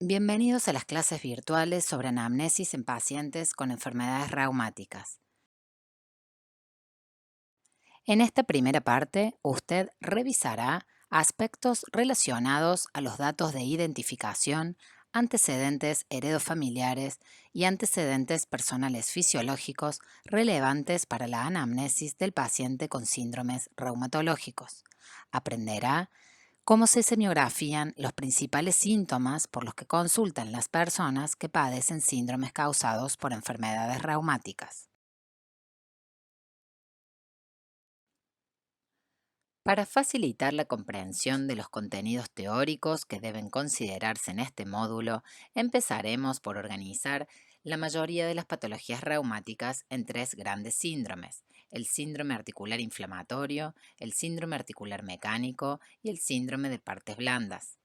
Bienvenidos a las clases virtuales sobre anamnesis en pacientes con enfermedades reumáticas. En esta primera parte, usted revisará aspectos relacionados a los datos de identificación, antecedentes heredofamiliares y antecedentes personales fisiológicos relevantes para la anamnesis del paciente con síndromes reumatológicos. Aprenderá cómo se semiografían los principales síntomas por los que consultan las personas que padecen síndromes causados por enfermedades reumáticas. Para facilitar la comprensión de los contenidos teóricos que deben considerarse en este módulo, empezaremos por organizar la mayoría de las patologías reumáticas en tres grandes síndromes: el síndrome articular inflamatorio, el síndrome articular mecánico y el síndrome de partes blandas.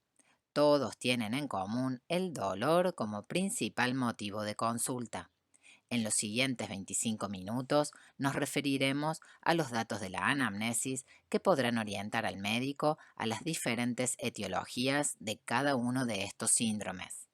Todos tienen en común el dolor como principal motivo de consulta. En los siguientes 25 minutos nos referiremos a los datos de la anamnesis que podrán orientar al médico a las diferentes etiologías de cada uno de estos síndromes.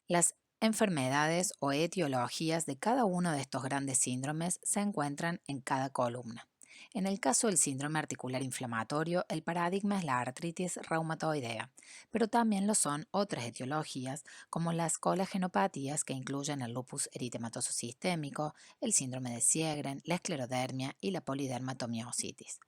Las enfermedades o etiologías de cada uno de estos grandes síndromes se encuentran en cada columna. En el caso del síndrome articular inflamatorio, el paradigma es la artritis reumatoidea, pero también lo son otras etiologías como las colagenopatías que incluyen el lupus eritematoso sistémico, el síndrome de Sjögren, la esclerodermia y la polidermatomiositis.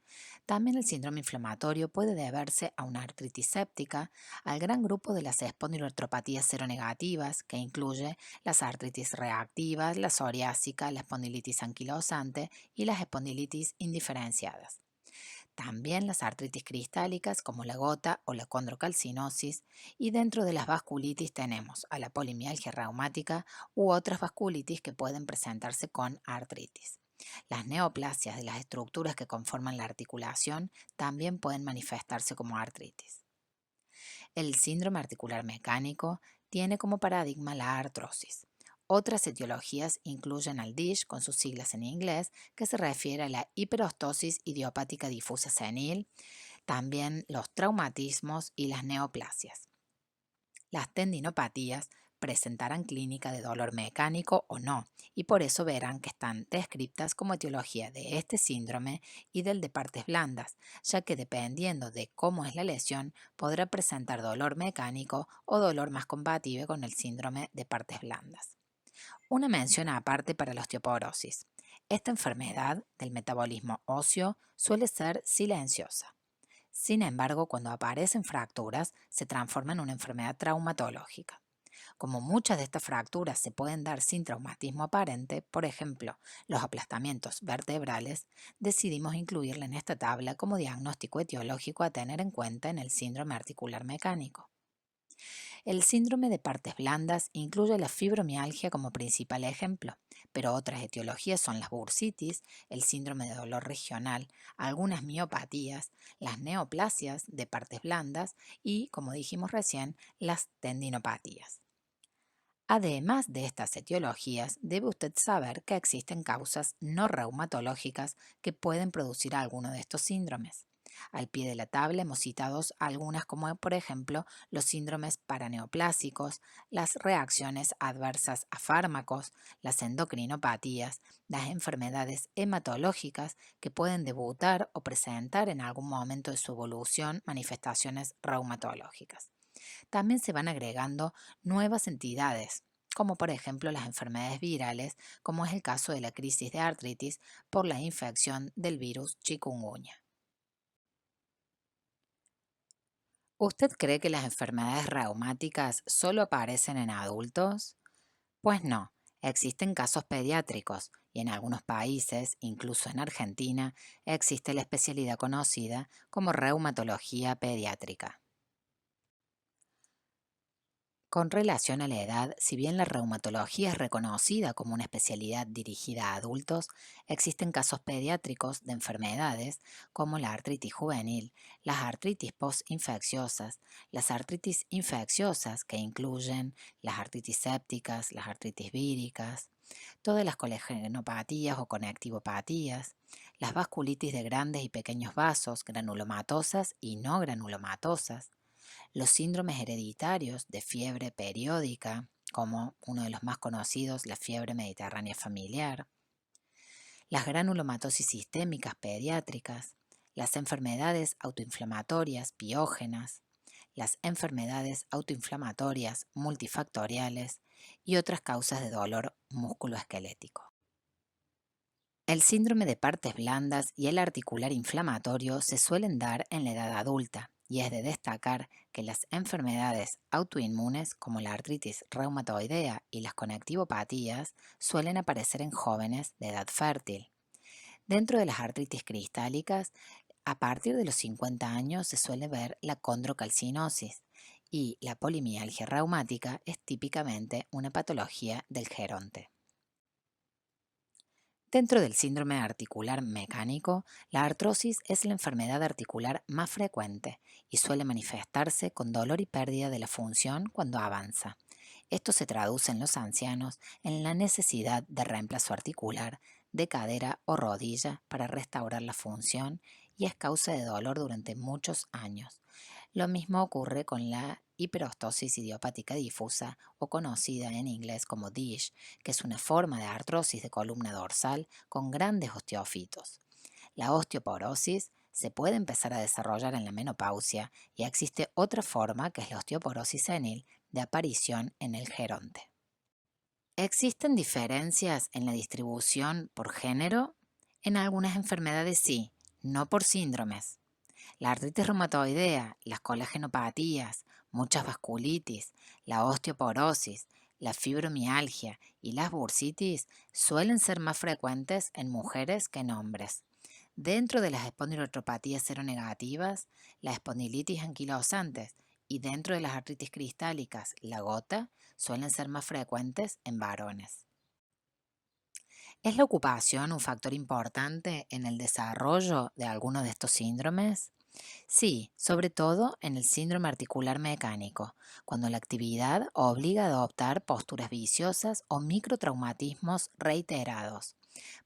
También el síndrome inflamatorio puede deberse a una artritis séptica, al gran grupo de las espondiloartropatías seronegativas, que incluye las artritis reactivas, la psoriásica, la espondilitis anquilosante y las espondilitis indiferenciadas. También las artritis cristálicas como la gota o la condrocalcinosis, y dentro de las vasculitis tenemos a la polimialgia reumática u otras vasculitis que pueden presentarse con artritis. Las neoplasias de las estructuras que conforman la articulación también pueden manifestarse como artritis. El síndrome articular mecánico tiene como paradigma la artrosis. Otras etiologías incluyen al DISH con sus siglas en inglés, que se refiere a la hiperostosis idiopática difusa senil, también los traumatismos y las neoplasias. Las tendinopatías presentarán clínica de dolor mecánico o no, y por eso verán que están descritas como etiología de este síndrome y del de partes blandas, ya que dependiendo de cómo es la lesión, podrá presentar dolor mecánico o dolor más compatible con el síndrome de partes blandas. Una mención aparte para la osteoporosis. Esta enfermedad del metabolismo óseo suele ser silenciosa. Sin embargo, cuando aparecen fracturas, se transforma en una enfermedad traumatológica. Como muchas de estas fracturas se pueden dar sin traumatismo aparente, por ejemplo, los aplastamientos vertebrales, decidimos incluirla en esta tabla como diagnóstico etiológico a tener en cuenta en el síndrome articular mecánico. El síndrome de partes blandas incluye la fibromialgia como principal ejemplo, pero otras etiologías son las bursitis, el síndrome de dolor regional, algunas miopatías, las neoplasias de partes blandas y, como dijimos recién, las tendinopatías. Además de estas etiologías, debe usted saber que existen causas no reumatológicas que pueden producir alguno de estos síndromes. Al pie de la tabla hemos citado algunas como por ejemplo los síndromes paraneoplásicos, las reacciones adversas a fármacos, las endocrinopatías, las enfermedades hematológicas que pueden debutar o presentar en algún momento de su evolución manifestaciones reumatológicas. También se van agregando nuevas entidades, como por ejemplo las enfermedades virales, como es el caso de la crisis de artritis por la infección del virus chikungunya. ¿Usted cree que las enfermedades reumáticas solo aparecen en adultos? Pues no, existen casos pediátricos y en algunos países, incluso en Argentina, existe la especialidad conocida como reumatología pediátrica. Con relación a la edad, si bien la reumatología es reconocida como una especialidad dirigida a adultos, existen casos pediátricos de enfermedades como la artritis juvenil, las artritis postinfecciosas, las artritis infecciosas que incluyen las artritis sépticas, las artritis víricas, todas las colegenopatías o conectivopatías, las vasculitis de grandes y pequeños vasos, granulomatosas y no granulomatosas, Los síndromes hereditarios de fiebre periódica, como uno de los más conocidos, la fiebre mediterránea familiar, las granulomatosis sistémicas pediátricas, las enfermedades autoinflamatorias piógenas, las enfermedades autoinflamatorias multifactoriales y otras causas de dolor musculoesquelético. El síndrome de partes blandas y el articular inflamatorio se suelen dar en la edad adulta y es de destacar que las enfermedades autoinmunes como la artritis reumatoidea y las conectivopatías suelen aparecer en jóvenes de edad fértil. Dentro de las artritis cristálicas, a partir de los 50 años se suele ver la condrocalcinosis y la polimialgia reumática es típicamente una patología del geronte. Dentro del síndrome articular mecánico, la artrosis es la enfermedad articular más frecuente y suele manifestarse con dolor y pérdida de la función cuando avanza. Esto se traduce en los ancianos en la necesidad de reemplazo articular de cadera o rodilla para restaurar la función y es causa de dolor durante muchos años. Lo mismo ocurre con la hiperostosis idiopática difusa o conocida en inglés como DISH, que es una forma de artrosis de columna dorsal con grandes osteofitos. La osteoporosis se puede empezar a desarrollar en la menopausia y existe otra forma que es la osteoporosis senil de aparición en el geronte. ¿Existen diferencias en la distribución por género? En algunas enfermedades sí, no por síndromes. La artritis reumatoidea, las colagenopatías, muchas vasculitis, la osteoporosis, la fibromialgia y las bursitis suelen ser más frecuentes en mujeres que en hombres. Dentro de las espondiloartropatías seronegativas, la espondilitis anquilosantes y dentro de las artritis cristálicas, la gota, suelen ser más frecuentes en varones. ¿Es la ocupación un factor importante en el desarrollo de alguno de estos síndromes? Sí, sobre todo en el síndrome articular mecánico, cuando la actividad obliga a adoptar posturas viciosas o microtraumatismos reiterados.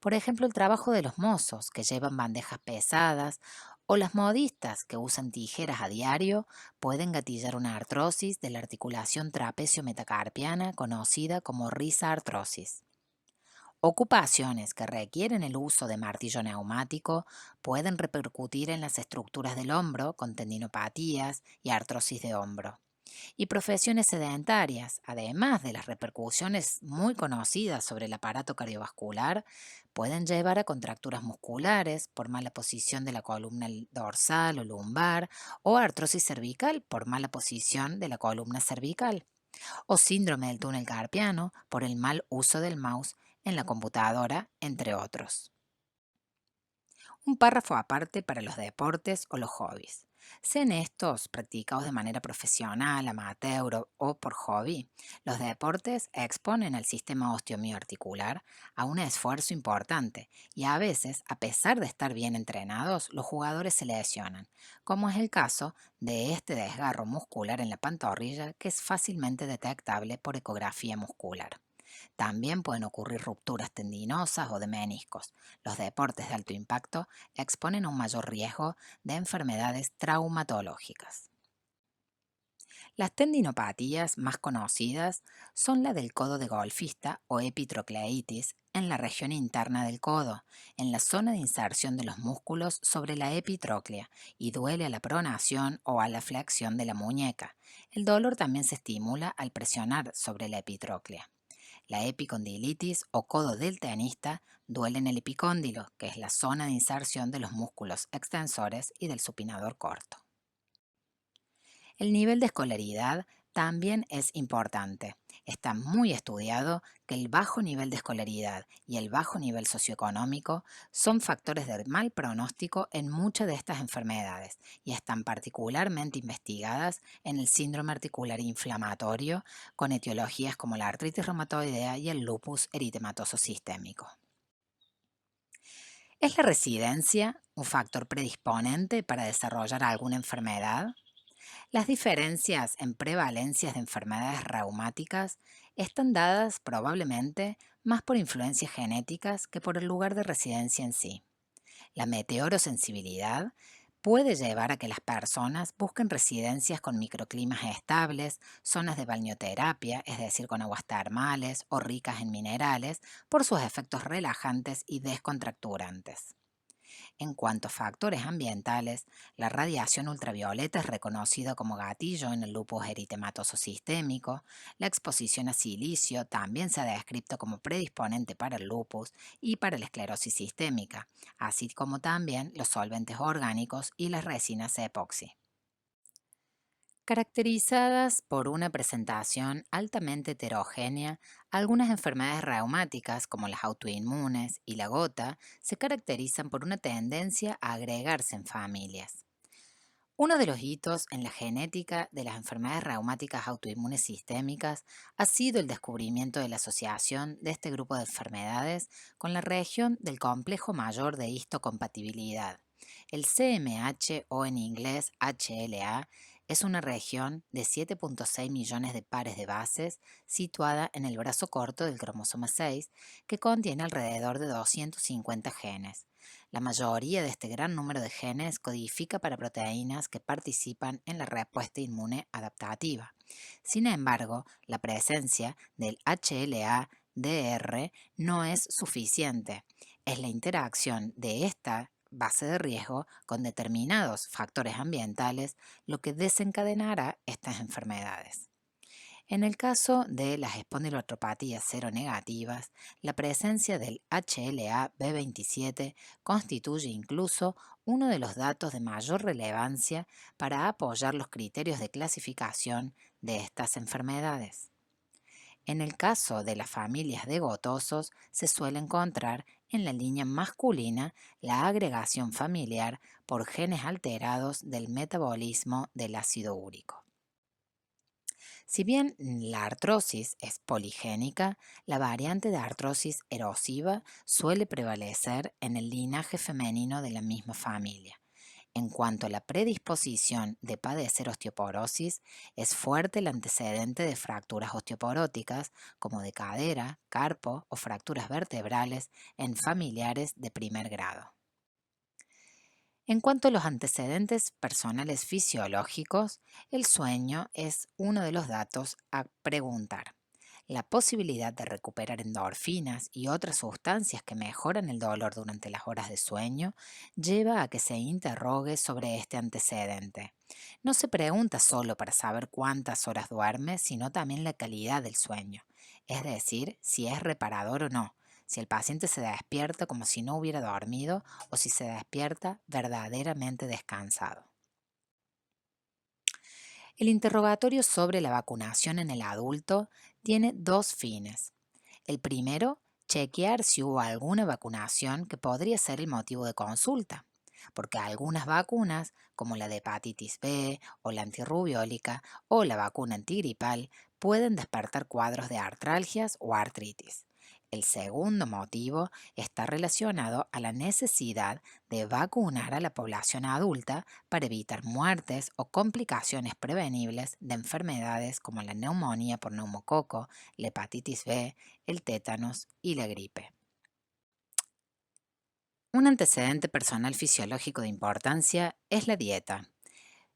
Por ejemplo, el trabajo de los mozos que llevan bandejas pesadas o las modistas que usan tijeras a diario pueden gatillar una artrosis de la articulación trapecio-metacarpiana conocida como risartrosis. Ocupaciones que requieren el uso de martillo neumático pueden repercutir en las estructuras del hombro con tendinopatías y artrosis de hombro. Y profesiones sedentarias, además de las repercusiones muy conocidas sobre el aparato cardiovascular, pueden llevar a contracturas musculares por mala posición de la columna dorsal o lumbar o artrosis cervical por mala posición de la columna cervical o síndrome del túnel carpiano por el mal uso del mouse en la computadora, entre otros. Un párrafo aparte para los deportes o los hobbies. Sean estos practicados de manera profesional, amateur o por hobby, los deportes exponen al sistema osteomioarticular a un esfuerzo importante y a veces, a pesar de estar bien entrenados, los jugadores se lesionan, como es el caso de este desgarro muscular en la pantorrilla que es fácilmente detectable por ecografía muscular. También pueden ocurrir rupturas tendinosas o de meniscos. Los deportes de alto impacto exponen a un mayor riesgo de enfermedades traumatológicas. Las tendinopatías más conocidas son la del codo de golfista o epitrocleitis en la región interna del codo, en la zona de inserción de los músculos sobre la epitróclea y duele a la pronación o a la flexión de la muñeca. El dolor también se estimula al presionar sobre la epitróclea. La epicondilitis o codo del tenista duele en el epicóndilo, que es la zona de inserción de los músculos extensores y del supinador corto. El nivel de escolaridad también es importante. Está muy estudiado que el bajo nivel de escolaridad y el bajo nivel socioeconómico son factores de mal pronóstico en muchas de estas enfermedades y están particularmente investigadas en el síndrome articular inflamatorio con etiologías como la artritis reumatoidea y el lupus eritematoso sistémico. ¿Es la residencia un factor predisponente para desarrollar alguna enfermedad? Las diferencias en prevalencias de enfermedades reumáticas están dadas probablemente más por influencias genéticas que por el lugar de residencia en sí. La meteorosensibilidad puede llevar a que las personas busquen residencias con microclimas estables, zonas de balneoterapia, es decir, con aguas termales o ricas en minerales, por sus efectos relajantes y descontracturantes. En cuanto a factores ambientales, la radiación ultravioleta es reconocida como gatillo en el lupus eritematoso sistémico, la exposición a silicio también se ha descrito como predisponente para el lupus y para la esclerosis sistémica, así como también los solventes orgánicos y las resinas epoxi. Caracterizadas por una presentación altamente heterogénea, algunas enfermedades reumáticas, como las autoinmunes y la gota, se caracterizan por una tendencia a agregarse en familias. Uno de los hitos en la genética de las enfermedades reumáticas autoinmunes sistémicas ha sido el descubrimiento de la asociación de este grupo de enfermedades con la región del complejo mayor de histocompatibilidad. El CMH o en inglés HLA es una región de 7,6 millones de pares de bases situada en el brazo corto del cromosoma 6 que contiene alrededor de 250 genes. La mayoría de este gran número de genes codifica para proteínas que participan en la respuesta inmune adaptativa. Sin embargo, la presencia del HLA-DR no es suficiente. Es la interacción de esta base de riesgo con determinados factores ambientales lo que desencadenará estas enfermedades. En el caso de las espondiloartropatías seronegativas, la presencia del HLA-B27 constituye incluso uno de los datos de mayor relevancia para apoyar los criterios de clasificación de estas enfermedades. En el caso de las familias de gotosos, se suele encontrar en la línea masculina la agregación familiar por genes alterados del metabolismo del ácido úrico. Si bien la artrosis es poligénica, la variante de artrosis erosiva suele prevalecer en el linaje femenino de la misma familia. En cuanto a la predisposición de padecer osteoporosis, es fuerte el antecedente de fracturas osteoporóticas como de cadera, carpo o fracturas vertebrales en familiares de primer grado. En cuanto a los antecedentes personales fisiológicos, el sueño es uno de los datos a preguntar. La posibilidad de recuperar endorfinas y otras sustancias que mejoran el dolor durante las horas de sueño lleva a que se interrogue sobre este antecedente. No se pregunta solo para saber cuántas horas duerme, sino también la calidad del sueño, es decir, si es reparador o no, si el paciente se despierta como si no hubiera dormido o si se despierta verdaderamente descansado. El interrogatorio sobre la vacunación en el adulto tiene dos fines. El primero, chequear si hubo alguna vacunación que podría ser el motivo de consulta, porque algunas vacunas, como la de hepatitis B o la antirrubiólica o la vacuna antigripal, pueden despertar cuadros de artralgias o artritis. El segundo motivo está relacionado a la necesidad de vacunar a la población adulta para evitar muertes o complicaciones prevenibles de enfermedades como la neumonía por neumococo, la hepatitis B, el tétanos y la gripe. Un antecedente personal fisiológico de importancia es la dieta.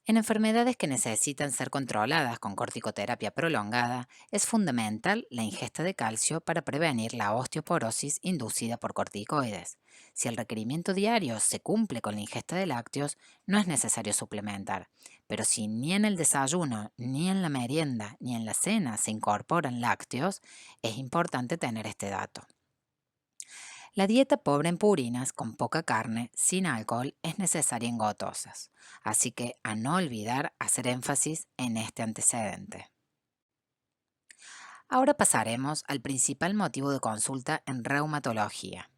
En enfermedades que necesitan ser controladas con corticoterapia prolongada, es fundamental la ingesta de calcio para prevenir la osteoporosis inducida por corticoides. Si el requerimiento diario se cumple con la ingesta de lácteos, no es necesario suplementar. Pero si ni en el desayuno, ni en la merienda, ni en la cena se incorporan lácteos, es importante tener este dato. La dieta pobre en purinas, con poca carne, sin alcohol, es necesaria en gotosas, así que a no olvidar hacer énfasis en este antecedente. Ahora pasaremos al principal motivo de consulta en reumatología.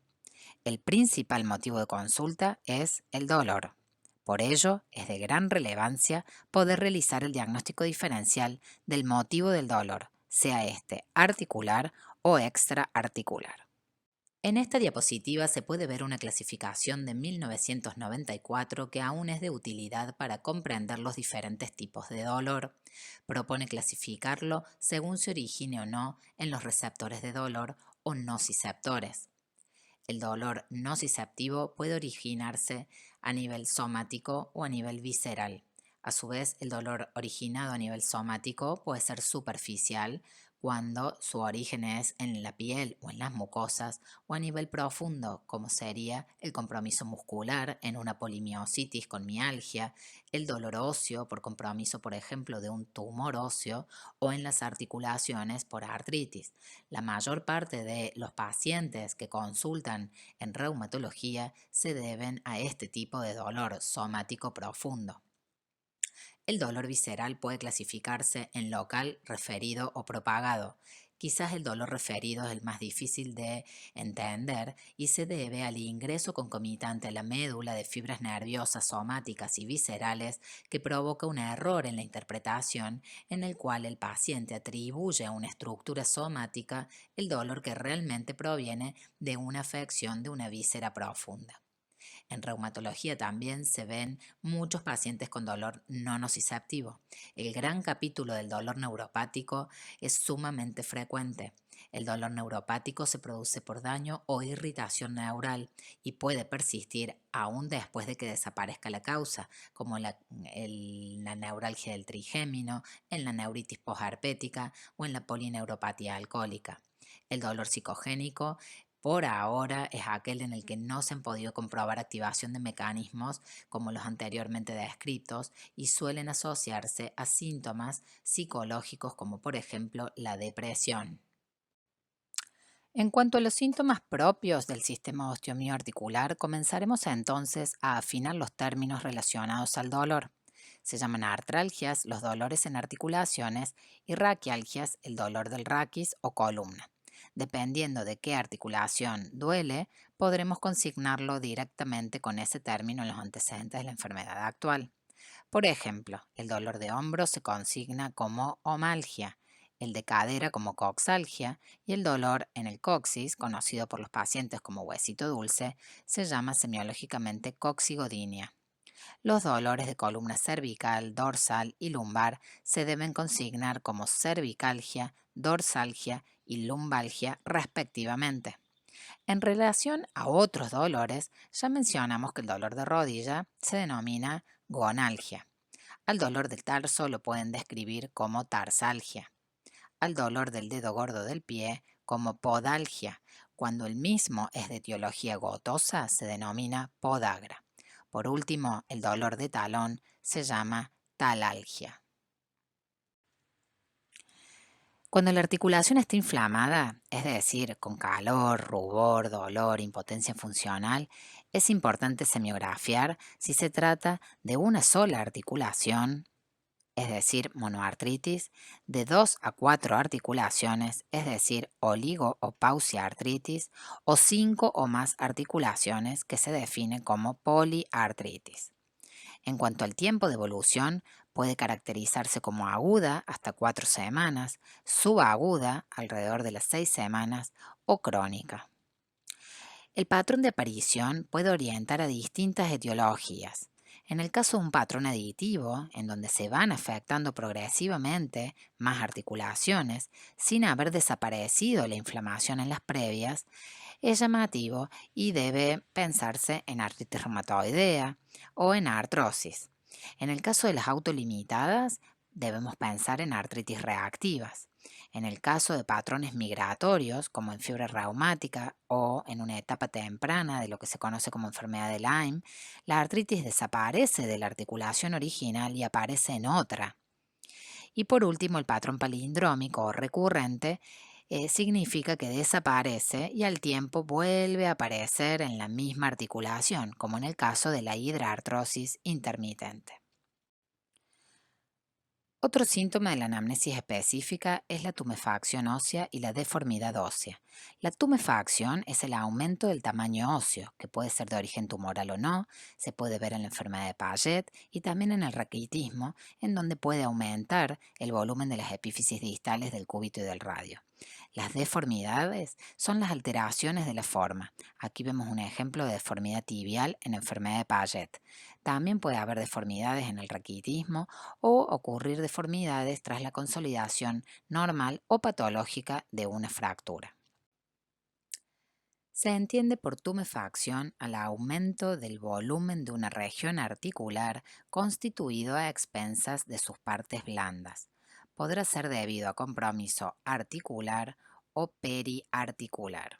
El principal motivo de consulta es el dolor. Por ello, es de gran relevancia poder realizar el diagnóstico diferencial del motivo del dolor, sea este articular o extraarticular. En esta diapositiva se puede ver una clasificación de 1994 que aún es de utilidad para comprender los diferentes tipos de dolor. Propone clasificarlo según se origine o no en los receptores de dolor o nociceptores. El dolor nociceptivo puede originarse a nivel somático o a nivel visceral. A su vez, el dolor originado a nivel somático puede ser superficial cuando su origen es en la piel o en las mucosas, o a nivel profundo, como sería el compromiso muscular en una polimiositis con mialgia, el dolor óseo por compromiso, por ejemplo, de un tumor óseo, o en las articulaciones por artritis. La mayor parte de los pacientes que consultan en reumatología se deben a este tipo de dolor somático profundo. El dolor visceral puede clasificarse en local, referido o propagado. Quizás el dolor referido es el más difícil de entender y se debe al ingreso concomitante a la médula de fibras nerviosas somáticas y viscerales que provoca un error en la interpretación en el cual el paciente atribuye a una estructura somática el dolor que realmente proviene de una afección de una víscera profunda. En reumatología también se ven muchos pacientes con dolor no nociceptivo. El gran capítulo del dolor neuropático es sumamente frecuente. El dolor neuropático se produce por daño o irritación neural y puede persistir aún después de que desaparezca la causa, como la neuralgia del trigémino, en la neuritis posherpética o en la polineuropatía alcohólica. El dolor psicogénico por ahora es aquel en el que no se han podido comprobar activación de mecanismos como los anteriormente descritos y suelen asociarse a síntomas psicológicos como por ejemplo la depresión. En cuanto a los síntomas propios del sistema osteomioarticular, comenzaremos entonces a afinar los términos relacionados al dolor. Se llaman artralgias los dolores en articulaciones y raquialgias el dolor del raquis o columna. Dependiendo de qué articulación duele, podremos consignarlo directamente con ese término en los antecedentes de la enfermedad actual. Por ejemplo, el dolor de hombro se consigna como omalgia, el de cadera como coxalgia y el dolor en el coxis, conocido por los pacientes como huesito dulce, se llama semiológicamente coxigodinia. Los dolores de columna cervical, dorsal y lumbar se deben consignar como cervicalgia, dorsalgia y lumbalgia respectivamente. En relación a otros dolores, ya mencionamos que el dolor de rodilla se denomina gonalgia. Al dolor del tarso lo pueden describir como tarsalgia. Al dolor del dedo gordo del pie como podalgia. Cuando el mismo es de etiología gotosa se denomina podagra. Por último, el dolor de talón se llama talalgia. Cuando la articulación está inflamada, es decir, con calor, rubor, dolor, impotencia funcional, es importante semiografiar si se trata de una sola articulación, es decir, monoartritis, de 2 a 4 articulaciones, es decir, oligo o pauciartritis, o 5 o más articulaciones que se define como poliartritis. En cuanto al tiempo de evolución, puede caracterizarse como aguda hasta 4 semanas, subaguda alrededor de las 6 semanas o crónica. El patrón de aparición puede orientar a distintas etiologías. En el caso de un patrón aditivo, en donde se van afectando progresivamente más articulaciones sin haber desaparecido la inflamación en las previas, es llamativo y debe pensarse en artritis reumatoidea o en artrosis. En el caso de las autolimitadas, debemos pensar en artritis reactivas. En el caso de patrones migratorios, como en fiebre reumática o en una etapa temprana de lo que se conoce como enfermedad de Lyme, la artritis desaparece de la articulación original y aparece en otra. Y por último, el patrón palindrómico o recurrente significa que desaparece y al tiempo vuelve a aparecer en la misma articulación, como en el caso de la hidraartrosis intermitente. Otro síntoma de la anamnesis específica es la tumefacción ósea y la deformidad ósea. La tumefacción es el aumento del tamaño óseo, que puede ser de origen tumoral o no, se puede ver en la enfermedad de Paget y también en el raquitismo, en donde puede aumentar el volumen de las epífisis distales del cúbito y del radio. Las deformidades son las alteraciones de la forma. Aquí vemos un ejemplo de deformidad tibial en enfermedad de Paget. También puede haber deformidades en el raquitismo o ocurrir deformidades tras la consolidación normal o patológica de una fractura. Se entiende por tumefacción al aumento del volumen de una región articular constituido a expensas de sus partes blandas. Podrá ser debido a compromiso articular o periarticular.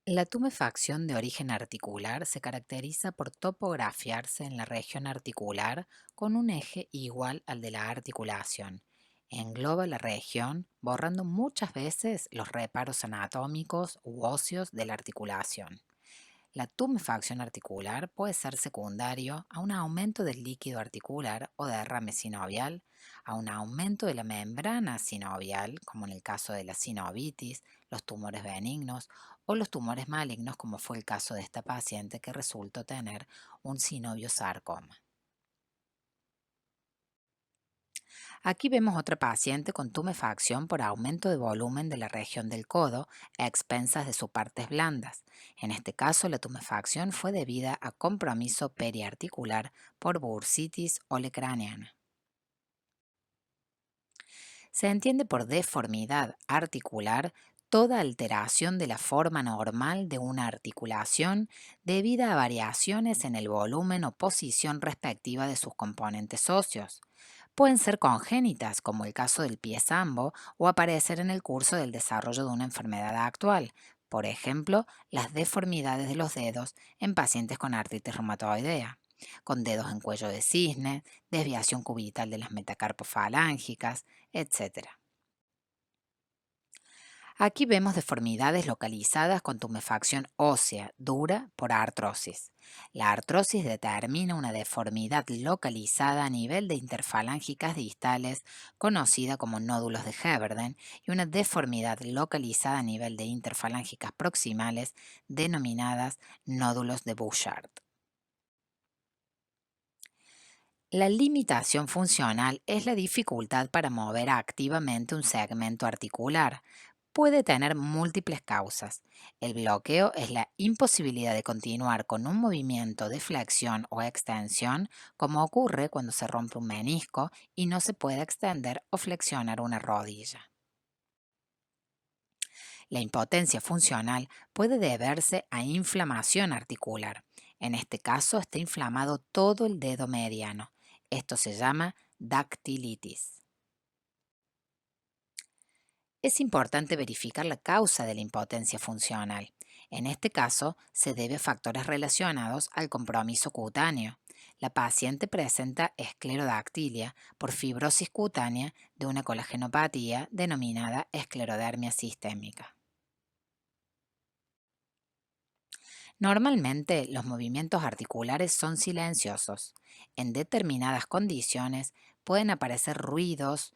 La tumefacción de origen articular se caracteriza por topografiarse en la región articular con un eje igual al de la articulación. Engloba la región, borrando muchas veces los reparos anatómicos u óseos de la articulación. La tumefacción articular puede ser secundario a un aumento del líquido articular o derrame sinovial, a un aumento de la membrana sinovial, como en el caso de la sinovitis, los tumores benignos o los tumores malignos, como fue el caso de esta paciente que resultó tener un sinoviosarcoma. Aquí vemos otra paciente con tumefacción por aumento de volumen de la región del codo a expensas de sus partes blandas. En este caso, la tumefacción fue debida a compromiso periarticular por bursitis olecraniana. Se entiende por deformidad articular toda alteración de la forma normal de una articulación debida a variaciones en el volumen o posición respectiva de sus componentes óseos. Pueden ser congénitas, como el caso del pie sambo, o aparecer en el curso del desarrollo de una enfermedad actual, por ejemplo, las deformidades de los dedos en pacientes con artritis reumatoidea, con dedos en cuello de cisne, desviación cubital de las metacarpofalángicas, etc. Aquí vemos deformidades localizadas con tumefacción ósea dura por artrosis. La artrosis determina una deformidad localizada a nivel de interfalángicas distales, conocida como nódulos de Heberden, y una deformidad localizada a nivel de interfalángicas proximales, denominadas nódulos de Bouchard. La limitación funcional es la dificultad para mover activamente un segmento articular. Puede tener múltiples causas. El bloqueo es la imposibilidad de continuar con un movimiento de flexión o extensión, como ocurre cuando se rompe un menisco y no se puede extender o flexionar una rodilla. La impotencia funcional puede deberse a inflamación articular. En este caso está inflamado todo el dedo mediano. Esto se llama dactilitis. Es importante verificar la causa de la impotencia funcional. En este caso, se debe a factores relacionados al compromiso cutáneo. La paciente presenta esclerodactilia por fibrosis cutánea de una colagenopatía denominada esclerodermia sistémica. Normalmente, los movimientos articulares son silenciosos. En determinadas condiciones pueden aparecer ruidos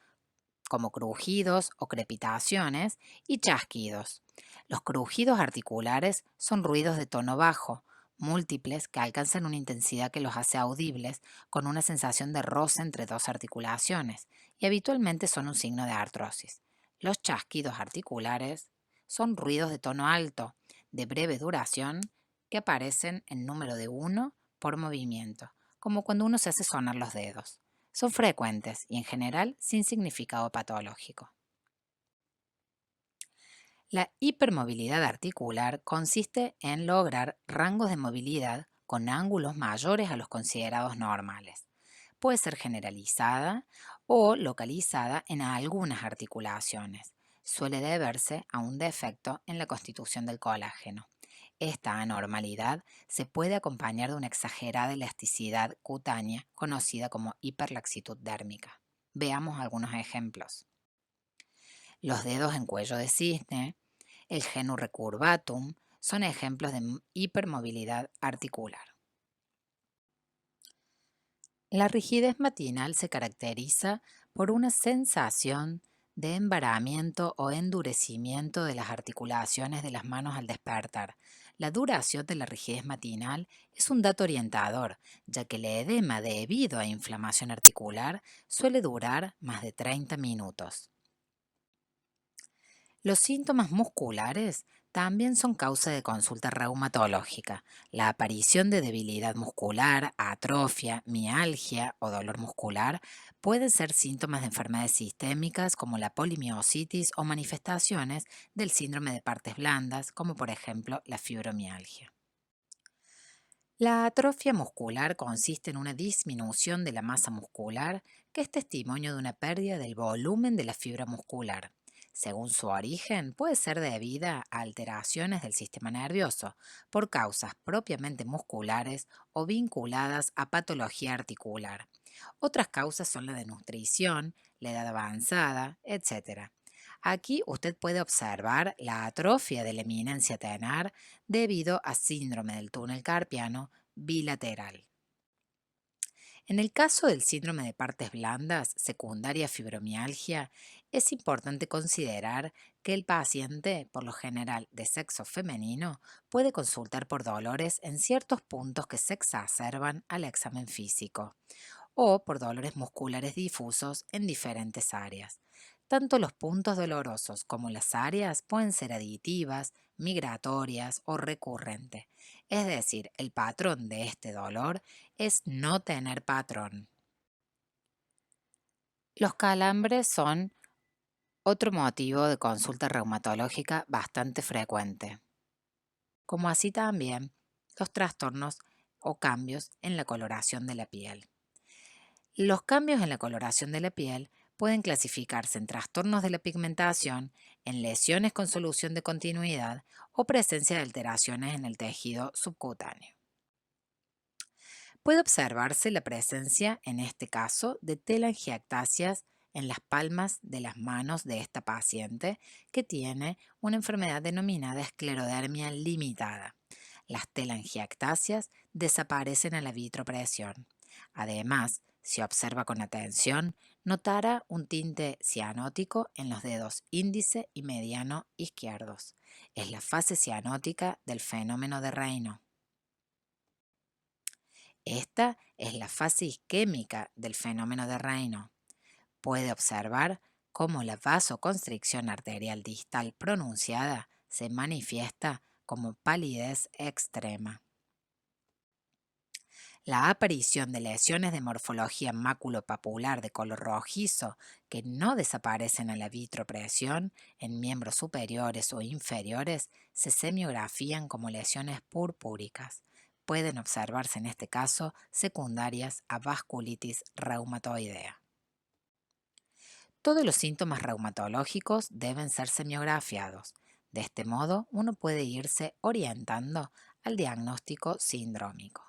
como crujidos o crepitaciones y chasquidos. Los crujidos articulares son ruidos de tono bajo, múltiples que alcanzan una intensidad que los hace audibles con una sensación de roce entre dos articulaciones y habitualmente son un signo de artrosis. Los chasquidos articulares son ruidos de tono alto, de breve duración, que aparecen en número de uno por movimiento, como cuando uno se hace sonar los dedos. Son frecuentes y en general sin significado patológico. La hipermovilidad articular consiste en lograr rangos de movilidad con ángulos mayores a los considerados normales. Puede ser generalizada o localizada en algunas articulaciones. Suele deberse a un defecto en la constitución del colágeno. Esta anormalidad se puede acompañar de una exagerada elasticidad cutánea conocida como hiperlaxitud dérmica. Veamos algunos ejemplos. Los dedos en cuello de cisne, el genu recurvatum, son ejemplos de hipermovilidad articular. La rigidez matinal se caracteriza por una sensación de embaramiento o endurecimiento de las articulaciones de las manos al despertar. La duración de la rigidez matinal es un dato orientador, ya que el edema debido a inflamación articular suele durar más de 30 minutos. Los síntomas musculares También son causa de consulta reumatológica. La aparición de debilidad muscular, atrofia, mialgia o dolor muscular pueden ser síntomas de enfermedades sistémicas como la polimiositis o manifestaciones del síndrome de partes blandas, como por ejemplo la fibromialgia. La atrofia muscular consiste en una disminución de la masa muscular que es testimonio de una pérdida del volumen de la fibra muscular. Según su origen, puede ser debida a alteraciones del sistema nervioso por causas propiamente musculares o vinculadas a patología articular. Otras causas son la desnutrición, la edad avanzada, etc. Aquí usted puede observar la atrofia de la eminencia tenar debido a síndrome del túnel carpiano bilateral. En el caso del síndrome de partes blandas, secundaria a fibromialgia, es importante considerar que el paciente, por lo general de sexo femenino, puede consultar por dolores en ciertos puntos que se exacerban al examen físico o por dolores musculares difusos en diferentes áreas. Tanto los puntos dolorosos como las áreas pueden ser aditivas, migratorias o recurrentes. Es decir, el patrón de este dolor es no tener patrón. Los calambres son otro motivo de consulta reumatológica bastante frecuente, como así también los trastornos o cambios en la coloración de la piel. Los cambios en la coloración de la piel pueden clasificarse en trastornos de la pigmentación, en lesiones con solución de continuidad o presencia de alteraciones en el tejido subcutáneo. Puede observarse la presencia, en este caso, de telangiectasias en las palmas de las manos de esta paciente que tiene una enfermedad denominada esclerodermia limitada. Las telangiectasias desaparecen a la vitropresión. Además, si observa con atención, notará un tinte cianótico en los dedos índice y mediano izquierdos. Es la fase cianótica del fenómeno de Raynaud. Esta es la fase isquémica del fenómeno de Raynaud. Puede observar cómo la vasoconstricción arterial distal pronunciada se manifiesta como palidez extrema. La aparición de lesiones de morfología maculopapular de color rojizo que no desaparecen a la vitropresión en miembros superiores o inferiores se semiografían como lesiones purpúricas. Pueden observarse en este caso secundarias a vasculitis reumatoidea. Todos los síntomas reumatológicos deben ser semiografiados. De este modo, uno puede irse orientando al diagnóstico sindrómico.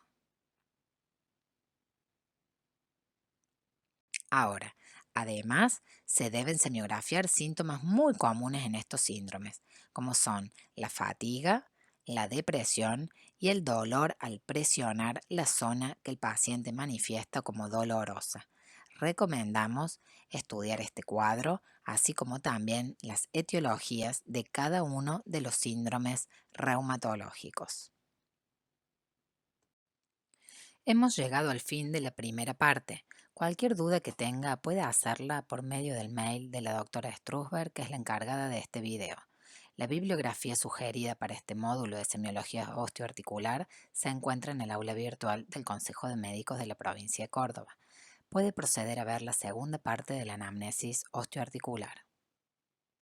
Ahora, además, se deben semiografiar síntomas muy comunes en estos síndromes, como son la fatiga, la depresión y el dolor al presionar la zona que el paciente manifiesta como dolorosa. Recomendamos estudiar este cuadro, así como también las etiologías de cada uno de los síndromes reumatológicos. Hemos llegado al fin de la primera parte. Cualquier duda que tenga puede hacerla por medio del mail de la doctora Strusberg, que es la encargada de este video. La bibliografía sugerida para este módulo de semiología osteoarticular se encuentra en el aula virtual del Consejo de Médicos de la provincia de Córdoba. Puede proceder a ver la segunda parte de la anamnesis osteoarticular.